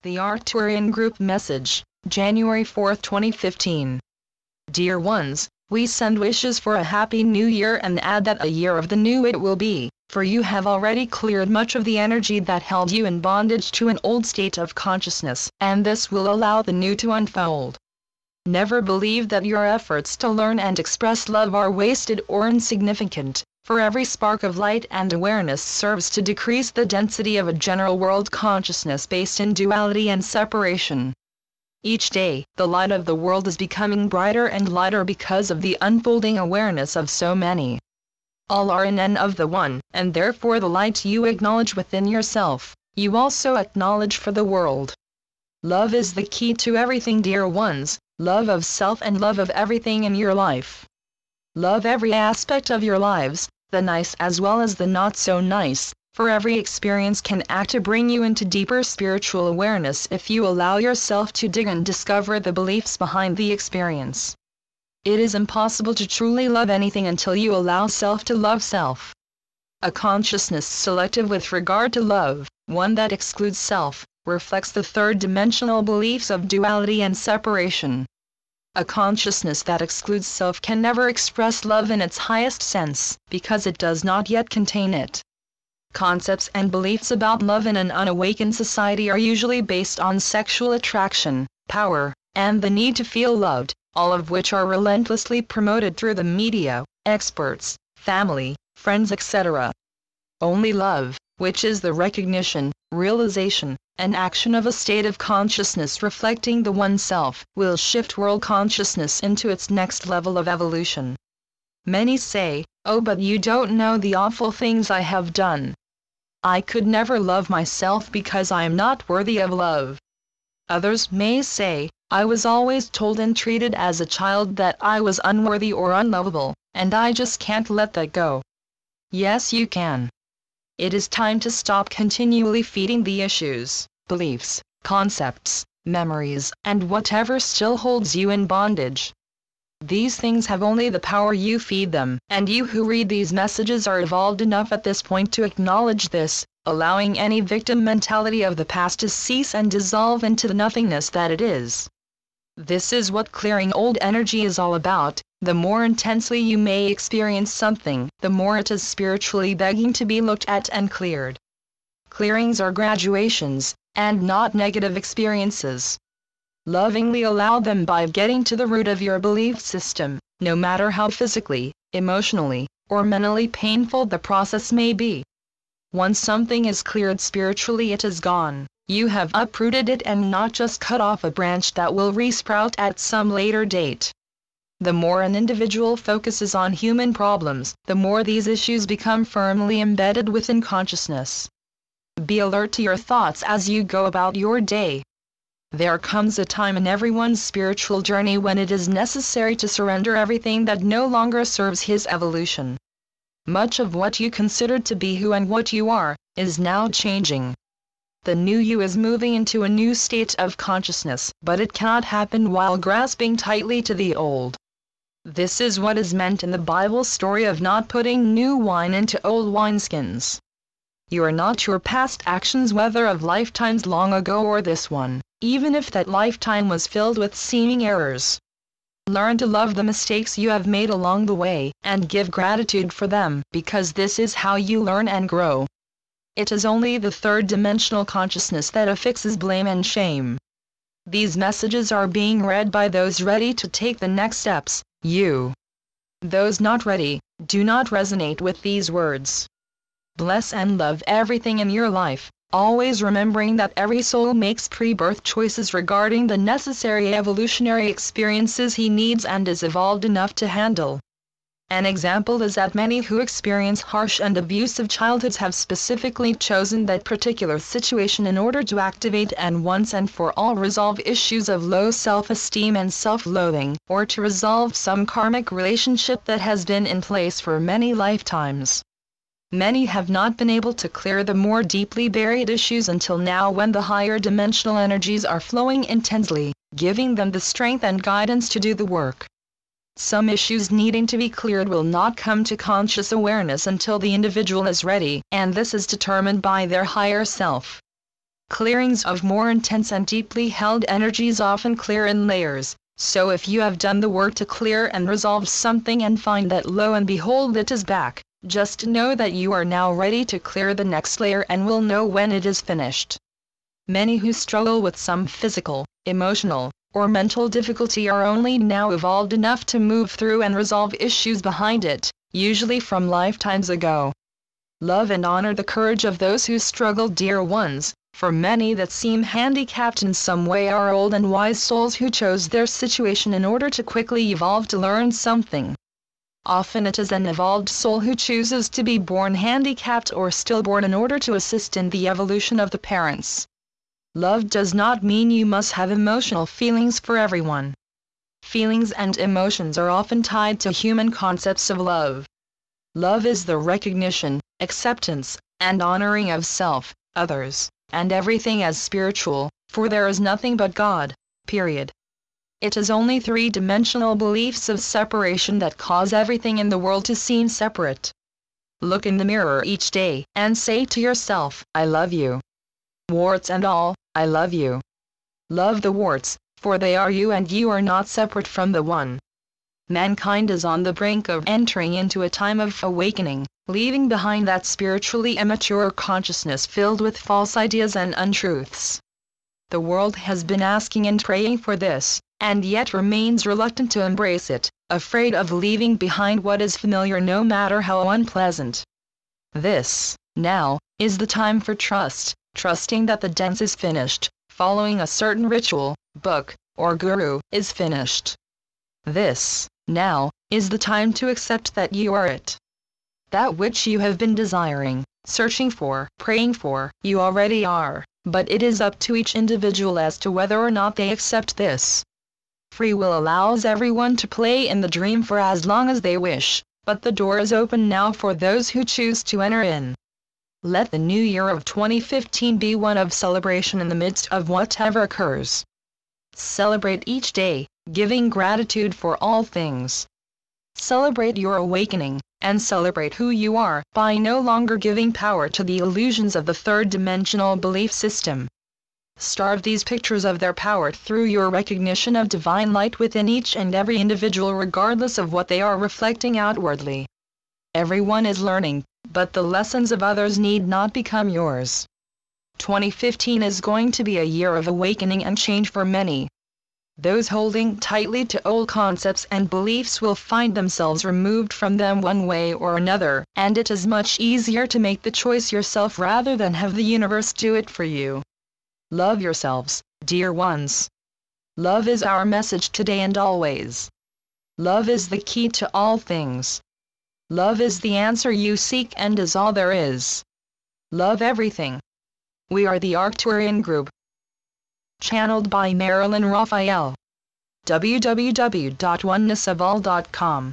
The Arcturian Group Message, January 4, 2015. Dear ones, we send wishes for a happy new year and add that a year of the new it will be, for you have already cleared much of the energy that held you in bondage to an old state of consciousness, and this will allow the new to unfold. Never believe that your efforts to learn and express love are wasted or insignificant, for every spark of light and awareness serves to decrease the density of a general world consciousness based in duality and separation. Each day, the light of the world is becoming brighter and lighter because of the unfolding awareness of so many. All are in and of the one, and therefore the light you acknowledge within yourself, you also acknowledge for the world. Love is the key to everything, dear ones, love of self and love of everything in your life. Love every aspect of your lives, the nice as well as the not so nice, for every experience can act to bring you into deeper spiritual awareness if you allow yourself to dig and discover the beliefs behind the experience. It is impossible to truly love anything until you allow self to love self. A consciousness selective with regard to love, one that excludes self, reflects the third-dimensional beliefs of duality and separation. A consciousness that excludes self can never express love in its highest sense, because it does not yet contain it. Concepts and beliefs about love in an unawakened society are usually based on sexual attraction, power, and the need to feel loved, all of which are relentlessly promoted through the media, experts, family, friends, etc. Only love, which is the recognition, realization, and action of a state of consciousness reflecting the oneself, will shift world consciousness into its next level of evolution. Many say, "Oh, but you don't know the awful things I have done. I could never love myself because I am not worthy of love." Others may say, "I was always told and treated as a child that I was unworthy or unlovable, and I just can't let that go." Yes, you can. It is time to stop continually feeding the issues, beliefs, concepts, memories, and whatever still holds you in bondage. These things have only the power you feed them, and you who read these messages are evolved enough at this point to acknowledge this, allowing any victim mentality of the past to cease and dissolve into the nothingness that it is. This is what clearing old energy is all about. The more intensely you may experience something, the more it is spiritually begging to be looked at and cleared. Clearings are graduations, and not negative experiences. Lovingly allow them by getting to the root of your belief system, no matter how physically, emotionally, or mentally painful the process may be. Once something is cleared spiritually, it is gone. You have uprooted it and not just cut off a branch that will resprout at some later date. The more an individual focuses on human problems, the more these issues become firmly embedded within consciousness. Be alert to your thoughts as you go about your day. There comes a time in everyone's spiritual journey when it is necessary to surrender everything that no longer serves his evolution. Much of what you considered to be who and what you are, is now changing. The new you is moving into a new state of consciousness, but it cannot happen while grasping tightly to the old. This is what is meant in the Bible story of not putting new wine into old wineskins. You are not your past actions, whether of lifetimes long ago or this one, even if that lifetime was filled with seeming errors. Learn to love the mistakes you have made along the way, and give gratitude for them, because this is how you learn and grow. It is only the third-dimensional consciousness that affixes blame and shame. These messages are being read by those ready to take the next steps, you. Those not ready, do not resonate with these words. Bless and love everything in your life, always remembering that every soul makes pre-birth choices regarding the necessary evolutionary experiences he needs and is evolved enough to handle. An example is that many who experience harsh and abusive childhoods have specifically chosen that particular situation in order to activate and once and for all resolve issues of low self-esteem and self-loathing, or to resolve some karmic relationship that has been in place for many lifetimes. Many have not been able to clear the more deeply buried issues until now, when the higher dimensional energies are flowing intensely, giving them the strength and guidance to do the work. Some issues needing to be cleared will not come to conscious awareness until the individual is ready, and this is determined by their higher self. Clearings of more intense and deeply held energies often clear in layers, so if you have done the work to clear and resolve something and find that lo and behold it is back, just know that you are now ready to clear the next layer and will know when it is finished. Many who struggle with some physical, emotional, or mental difficulty are only now evolved enough to move through and resolve issues behind it, usually from lifetimes ago. Love and honor the courage of those who struggle, dear ones, for many that seem handicapped in some way are old and wise souls who chose their situation in order to quickly evolve to learn something. Often it is an evolved soul who chooses to be born handicapped or stillborn in order to assist in the evolution of the parents. Love does not mean you must have emotional feelings for everyone. Feelings and emotions are often tied to human concepts of love. Love is the recognition, acceptance, and honoring of self, others, and everything as spiritual, for there is nothing but God, period. It is only three-dimensional beliefs of separation that cause everything in the world to seem separate. Look in the mirror each day and say to yourself, I love you. Warts and all, I love you. Love the warts, for they are you and you are not separate from the one. Mankind is on the brink of entering into a time of awakening, leaving behind that spiritually immature consciousness filled with false ideas and untruths. The world has been asking and praying for this, and yet remains reluctant to embrace it, afraid of leaving behind what is familiar no matter how unpleasant. This, now, is the time for trust, trusting that the dance is finished, following a certain ritual, book, or guru, is finished. This, now, is the time to accept that you are it. That which you have been desiring, searching for, praying for, you already are, but it is up to each individual as to whether or not they accept this. Free will allows everyone to play in the dream for as long as they wish, but the door is open now for those who choose to enter in. Let the new year of 2015 be one of celebration in the midst of whatever occurs. Celebrate each day, giving gratitude for all things. Celebrate your awakening, and celebrate who you are by no longer giving power to the illusions of the third-dimensional belief system. Starve these pictures of their power through your recognition of divine light within each and every individual regardless of what they are reflecting outwardly. Everyone is learning, but the lessons of others need not become yours. 2015 is going to be a year of awakening and change for many. Those holding tightly to old concepts and beliefs will find themselves removed from them one way or another, and it is much easier to make the choice yourself rather than have the universe do it for you. Love yourselves, dear ones. Love is our message today and always. Love is the key to all things. Love is the answer you seek and is all there is. Love everything. We are the Arcturian group. Channeled by Marilyn Raphael. www.onenessofall.com